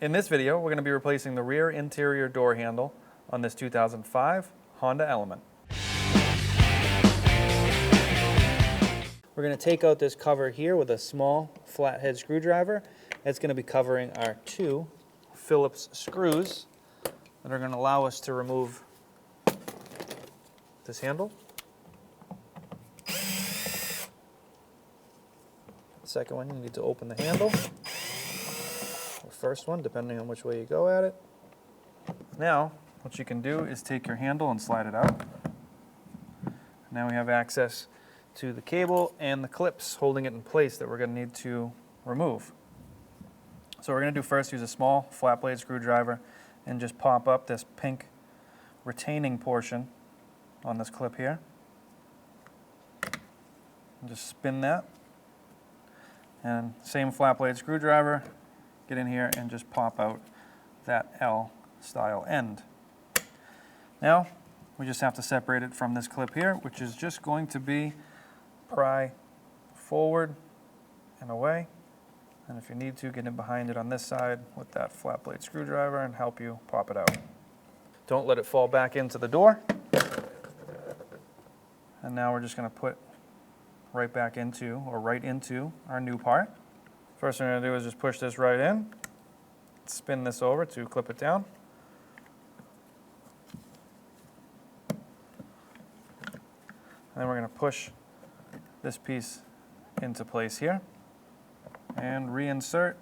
In this video, we're going to be replacing the rear interior door handle on this 2005 Honda Element. We're going to take out this cover here with a small flathead screwdriver. It's going to be covering our two Phillips screws that are going to allow us to remove this handle. The second one, you need to open the handle. First one, depending on which way you go at it. Now, what you can do is take your handle and slide it out. Now we have access to the cable and the clips holding it in place that we're going to need to remove. So what we're going to do first, use a small flat blade screwdriver and just pop up this pink retaining portion on this clip here. And just spin that. And same flat blade screwdriver. Get in here and just pop out that L-style end. Now, we just have to separate it from this clip here, which is just going to be pry forward and away. And if you need to, get in behind it on this side with that flat blade screwdriver and help you pop it out. Don't let it fall back into the door. And now we're just going to put right into our new part. First thing we're going to do is just push this right in, spin this over to clip it down. And then we're going to push this piece into place here and reinsert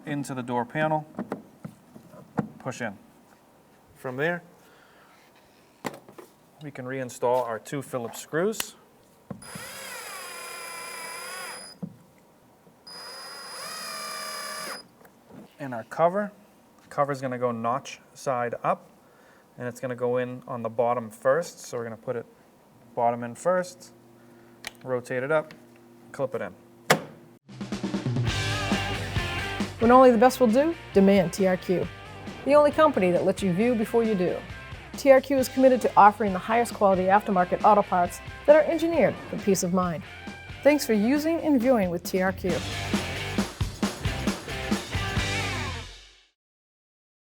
into the door panel, push in. From there, we can reinstall our two Phillips screws. And our cover is going to go notch side up, and it's going to go in on the bottom first. So we're going to put it bottom in first, rotate it up, clip it in. When only the best will do, demand TRQ. The only company that lets you view before you do. TRQ is committed to offering the highest quality aftermarket auto parts that are engineered for peace of mind. Thanks for using and viewing with TRQ.